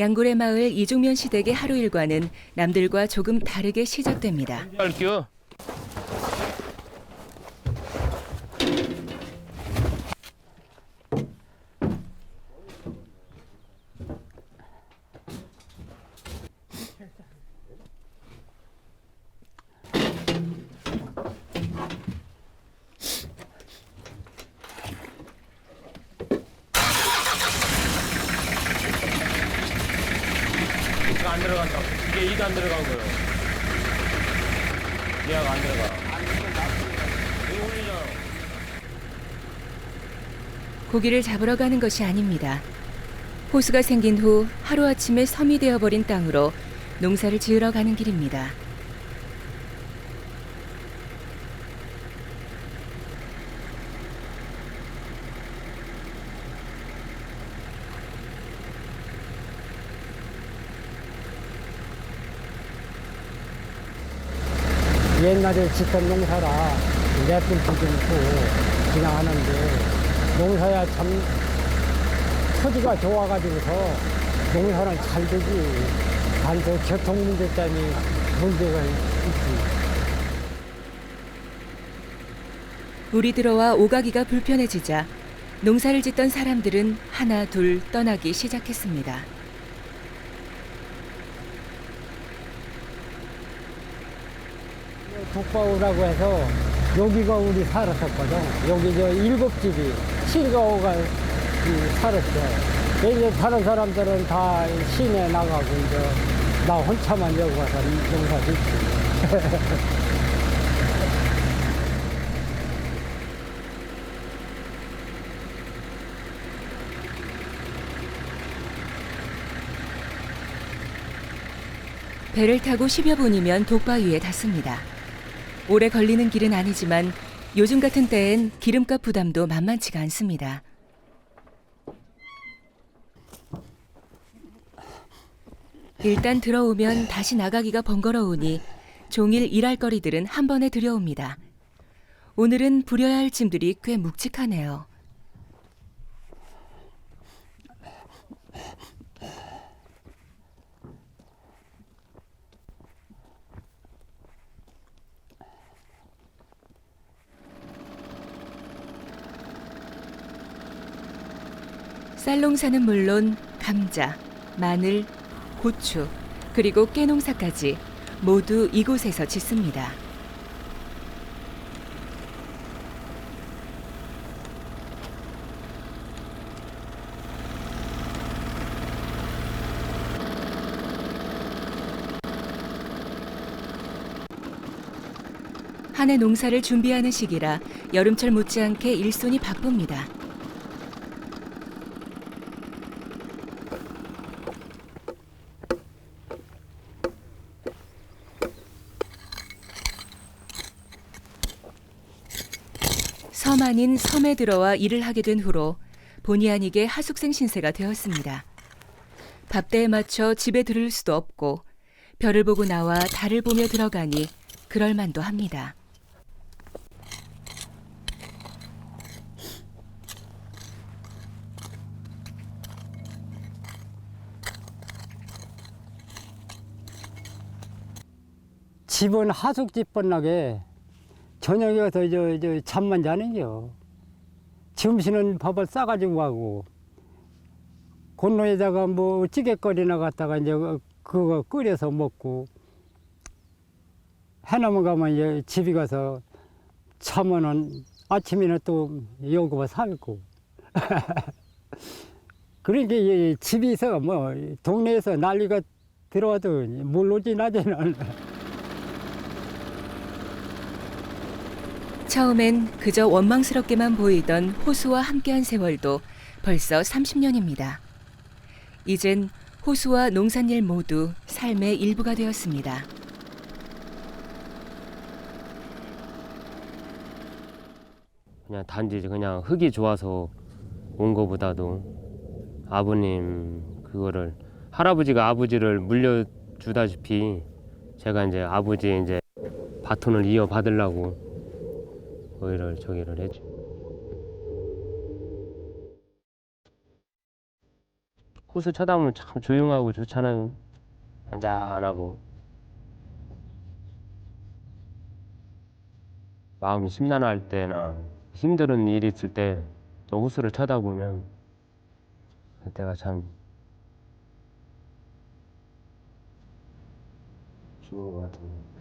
양구레 마을 이중면 시댁의 하루 일과는 남들과 조금 다르게 시작됩니다. 할게요. 안 들어간다. 이게 안 들어간 거예요. 얘가 안 들어가. 이거 올리잖아. 고기를 잡으러 가는 것이 아닙니다. 호수가 생긴 후 하루아침에 섬이 되어버린 땅으로 농사를 지으러 가는 길입니다. 옛날에 짓던 농사라 내뿜기도 있고 그냥 하는데 농사야 참 토지가 좋아가지고서 농사는 잘 되지. 단도 교통 문제 때문에 문제가 있지. 물이 들어와 오가기가 불편해지자 농사를 짓던 사람들은 하나 둘 떠나기 시작했습니다. 독바우라고 해서 여기가 우리 살았었거든. 여기 저 7집이 7가구가 살았어. 이제 다른 사람들은 다 시내 나가고 이제 나 혼자만 여기 와서 농사 짓지. 배를 타고 10여 분이면 독바위에 닿습니다. 오래 걸리는 길은 아니지만 요즘 같은 때엔 기름값 부담도 만만치가 않습니다. 일단 들어오면 다시 나가기가 번거로우니 종일 일할 거리들은 한 번에 들여옵니다. 오늘은 부려야 할 짐들이 꽤 묵직하네요. 쌀농사는 물론 감자, 마늘, 고추, 그리고 깨농사까지 모두 이곳에서 짓습니다. 한 해 농사를 준비하는 시기라 여름철 못지않게 일손이 바쁩니다. 섬 아닌 섬에 들어와 일을 하게 된 후로 본의 아니게 하숙생 신세가 되었습니다. 밥대에 맞춰 집에 들을 수도 없고 별을 보고 나와 달을 보며 들어가니 그럴 만도 합니다. 집은 하숙집 번나게 저녁에 가서 저 잠만 자는겨. 점심은 밥을 싸가지고 가고 곤로에다가 뭐 찌개거리나 갖다가 이제 그거 끓여서 먹고 해넘어 가면 이제 집에 가서 자면은 아침에는 또 요거 살고. 그러니까 이 집에서 뭐 동네에서 난리가 들어와도 물 오지 낮에는. 처음엔 그저 원망스럽게만 보이던 호수와 함께한 세월도 벌써 30년입니다. 이젠 호수와 농산일 모두 삶의 일부가 되었습니다. 그냥 단지 그냥 흙이 좋아서 온 거보다도 아버님 그거를 할아버지가 아버지를 물려주다시피 제가 이제 아버지의 이제 바톤을 이어받으려고 거기를 저기를 했죠. 호수 쳐다보면 참 조용하고 좋잖아요. 잔잔하고. 마음이 심란할 때나 힘든 일이 있을 때 또 호수를 쳐다보면 그때가 참 좋은 것 같아요.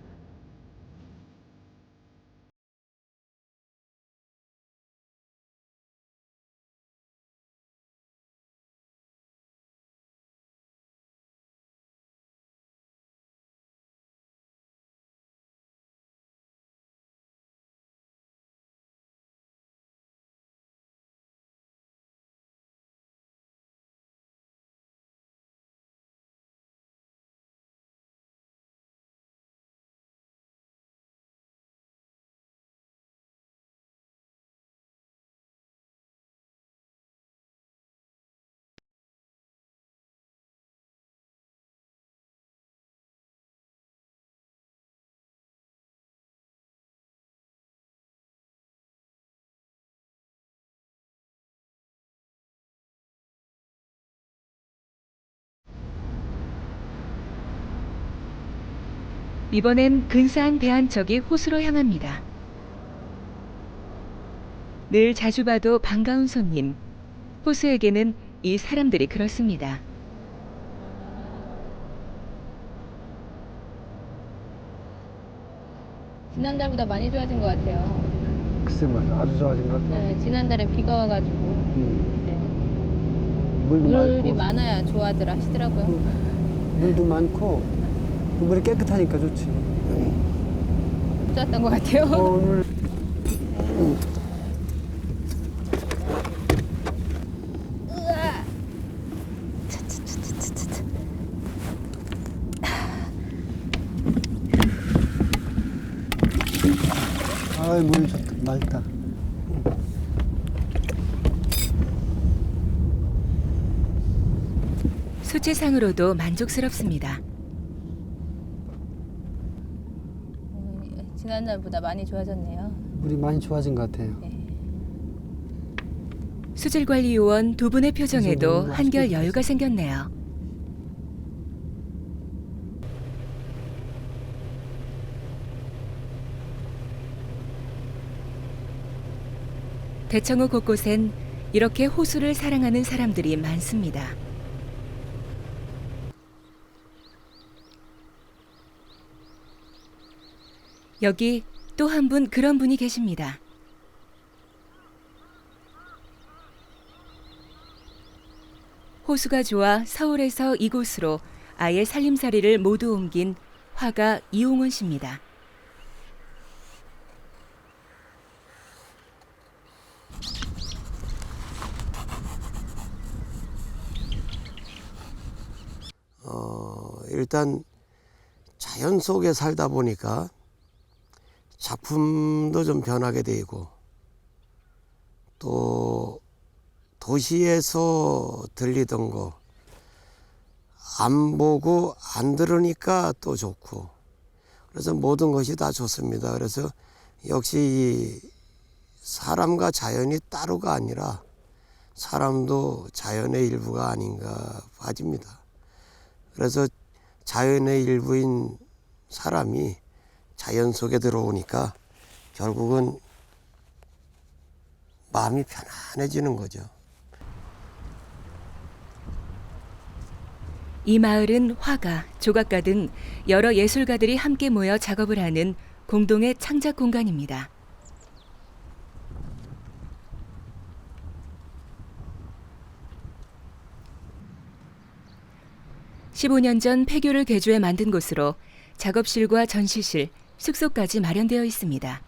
이번엔 근사한 배 한 척이 호수로 향합니다. 늘 자주 봐도 반가운 손님. 호수에게는 이 사람들이 그렇습니다. 지난달보다 많이 좋아진 것 같아요. 글쎄 말이야, 아주 좋아진 것 같아. 네, 지난달에 비가 와가지고 네. 물도 물이 많고, 많아야 좋아들 하시더라고요. 물도 많고, 물이 깨끗하니까 좋지. 좋았던 것 같아요. 오늘 아이 물이 좋다, 맑다. 수치상으로도 만족스럽습니다. 지난달보다 많이 좋아졌네요. 물이 많이 좋아진 것 같아요. 네. 수질관리요원 두 분의 표정에도 수질관리 한결 맛있게 여유가 생겼네요. 대청호 곳곳엔 이렇게 호수를 사랑하는 사람들이 많습니다. 여기 또 한 분 그런 분이 계십니다. 호수가 좋아 서울에서 이곳으로 아예 살림살이를 모두 옮긴 화가 이용원 씨입니다. 일단 자연 속에 살다 보니까 작품도 좀 변하게 되고 또 도시에서 들리던 거 안 보고 안 들으니까 또 좋고 그래서 모든 것이 다 좋습니다. 그래서 역시 이 사람과 자연이 따로가 아니라 사람도 자연의 일부가 아닌가 봐집니다. 그래서 자연의 일부인 사람이 자연 속에 들어오니까 결국은 마음이 편안해지는 거죠. 이 마을은 화가, 조각가 등 여러 예술가들이 함께 모여 작업을 하는 공동의 창작 공간입니다. (15년) 전 폐교를 개조해 만든 곳으로 작업실과 전시실, 숙소까지 마련되어 있습니다.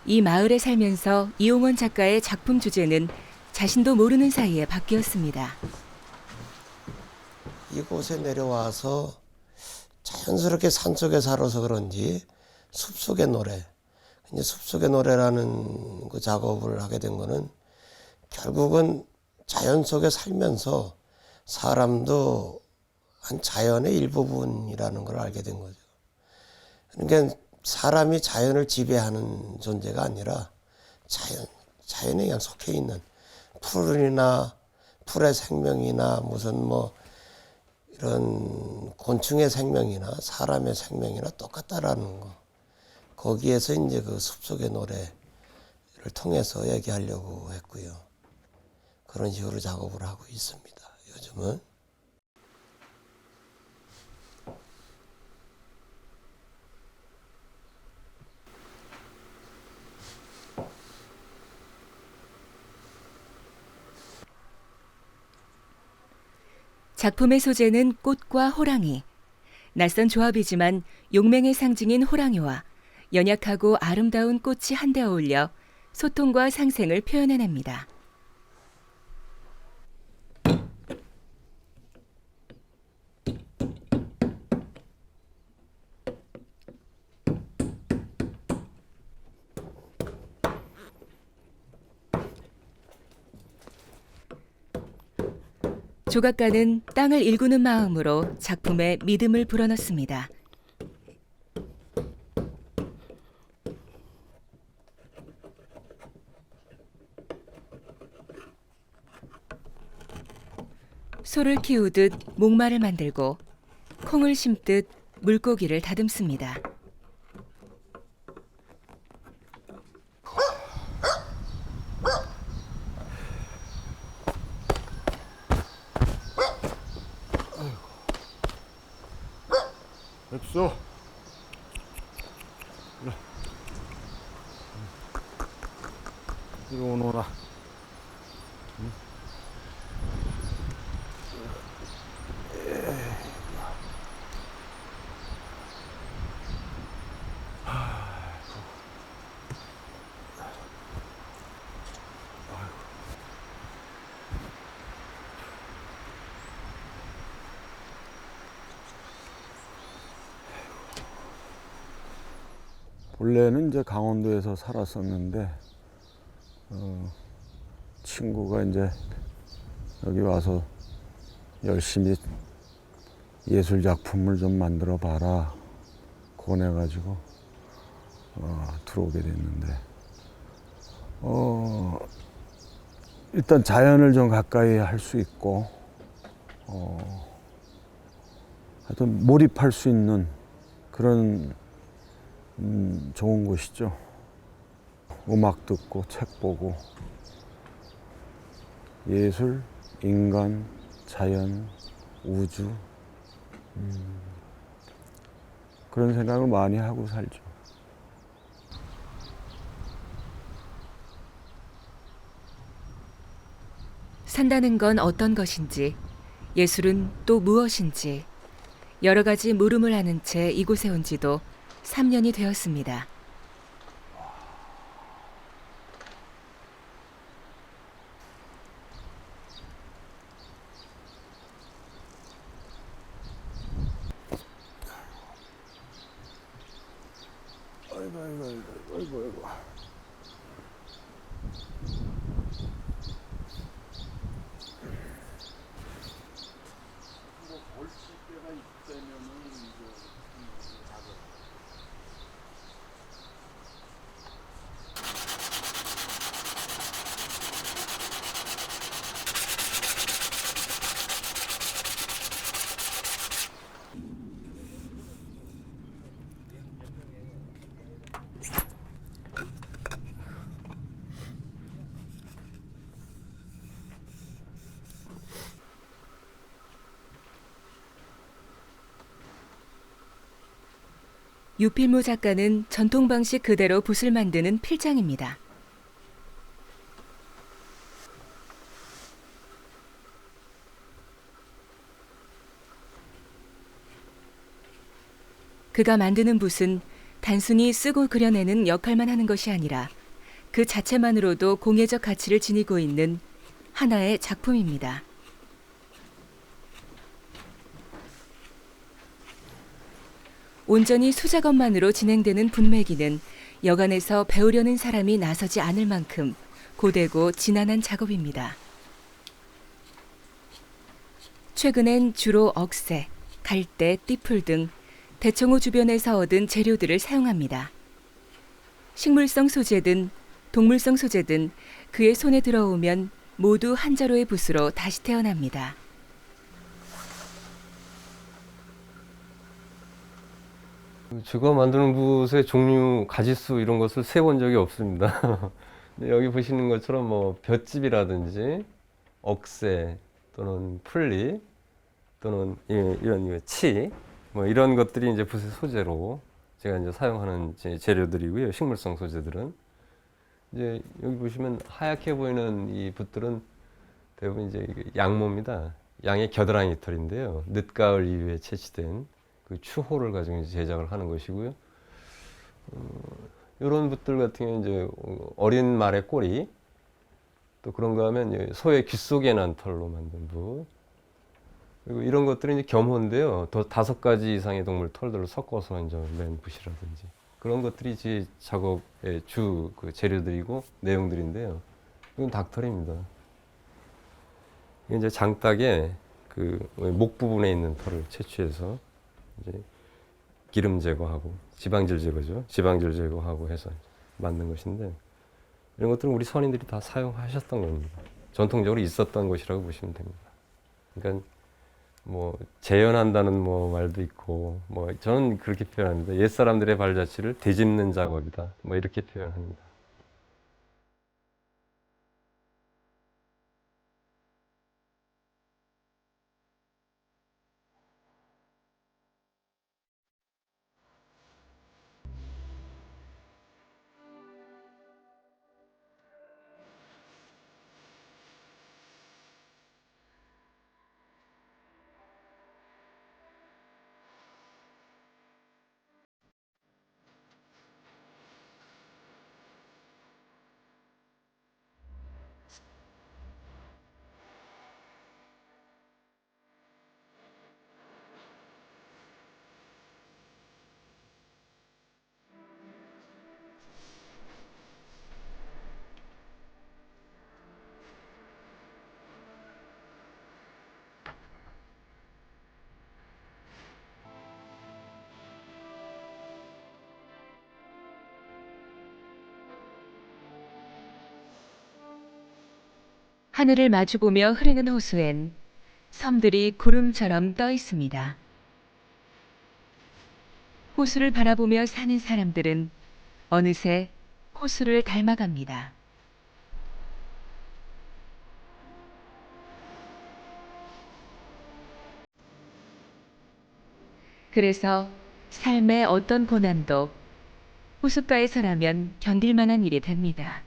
이 마을에 살면서 이용원 작가의 작품 주제는 자신도 모르는 사이에 바뀌었습니다. 이곳에 내려와서 자연스럽게 산속에 살아서 그런지 숲속의 노래, 이제 숲속의 노래라는 그 작업을 하게 된 거는 결국은 자연 속에 살면서 사람도 한 자연의 일부분이라는 걸 알게 된 거죠. 그러니까 사람이 자연을 지배하는 존재가 아니라 자연에 그냥 속해 있는 풀이나 풀의 생명이나 무슨 뭐 이런 곤충의 생명이나 사람의 생명이나 똑같다라는 거. 거기에서 이제 그 숲속의 노래를 통해서 얘기하려고 했고요. 그런 식으로 작업을 하고 있습니다. 요즘은. 작품의 소재는 꽃과 호랑이. 낯선 조합이지만 용맹의 상징인 호랑이와 연약하고 아름다운 꽃이 한데 어울려 소통과 상생을 표현해냅니다. 조각가는 땅을 일구는 마음으로 작품에 믿음을 불어넣습니다. 소를 키우듯 목마를 만들고 콩을 심듯 물고기를 다듬습니다. 맵소. 이리 오너라. 원래는 이제 강원도에서 살았었는데 친구가 이제 여기 와서 열심히 예술 작품을 좀 만들어 봐라 권해가지고 들어오게 됐는데 일단 자연을 좀 가까이 할 수 있고 하여튼 몰입할 수 있는 그런 좋은 곳이죠. 음악 듣고 책 보고 예술, 인간, 자연, 우주 그런 생각을 많이 하고 살죠. 산다는 건 어떤 것인지, 예술은 또 무엇인지 여러 가지 물음을 하는 채 이곳에 온 지도 3년이 되었습니다. 아이고. 유필무 작가는 전통 방식 그대로 붓을 만드는 필장입니다. 그가 만드는 붓은 단순히 쓰고 그려내는 역할만 하는 것이 아니라 그 자체만으로도 공예적 가치를 지니고 있는 하나의 작품입니다. 온전히 수작업만으로 진행되는 붓매기는 여간에서 배우려는 사람이 나서지 않을 만큼 고되고 지난한 작업입니다. 최근엔 주로 억새, 갈대, 띠풀 등 대청호 주변에서 얻은 재료들을 사용합니다. 식물성 소재든 동물성 소재든 그의 손에 들어오면 모두 한 자루의 붓으로 다시 태어납니다. 제가 만드는 붓의 종류, 가지수 이런 것을 세본 적이 없습니다. 근데 여기 보시는 것처럼 뭐 볏짚이라든지 억새 또는 풀잎 또는 이런 치 뭐 이런 것들이 이제 붓의 소재로 제가 이제 사용하는 재료들이고요. 식물성 소재들은 이제 여기 보시면 하얗게 보이는 이 붓들은 대부분 이제 양모입니다. 양의 겨드랑이 털인데요. 늦가을 이후에 채취된 그 추호를 가지고 이제 제작을 하는 것이고요. 이런 붓들 같은 경우는 이제 어린 말의 꼬리, 또 그런가 하면 소의 귀 속에 난 털로 만든 붓, 그리고 이런 것들은 이제 겸호인데요. 더 5가지 이상의 동물 털들을 섞어서 이제 맨 붓이라든지 그런 것들이 제 작업의 주 그 재료들이고 내용들인데요. 이건 닭털입니다. 이게 이제 장닭의 그 목 부분에 있는 털을 채취해서 이제 기름 제거하고 지방질 제거죠. 지방질 제거하고 해서 만든 것인데 이런 것들은 우리 선인들이 다 사용하셨던 겁니다. 전통적으로 있었던 것이라고 보시면 됩니다. 그러니까 뭐 재현한다는 뭐 말도 있고 뭐 저는 그렇게 표현합니다. 옛 사람들의 발자취를 되짚는 작업이다. 뭐 이렇게 표현합니다. 하늘을 마주보며 흐르는 호수엔 섬들이 구름처럼 떠 있습니다. 호수를 바라보며 사는 사람들은 어느새 호수를 닮아갑니다. 그래서 삶의 어떤 고난도 호숫가에서라면 견딜 만한 일이 됩니다.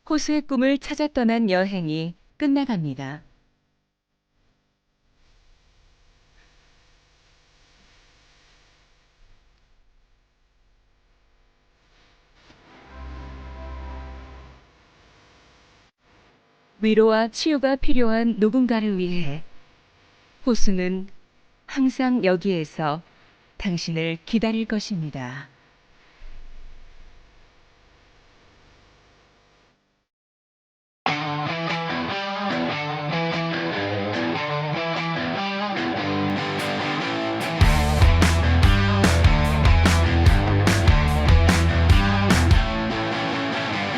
호수의 꿈을 찾아 떠난 여행이 끝나갑니다. 위로와 치유가 필요한 누군가를 위해 호수는 항상 여기에서 당신을 기다릴 것입니다.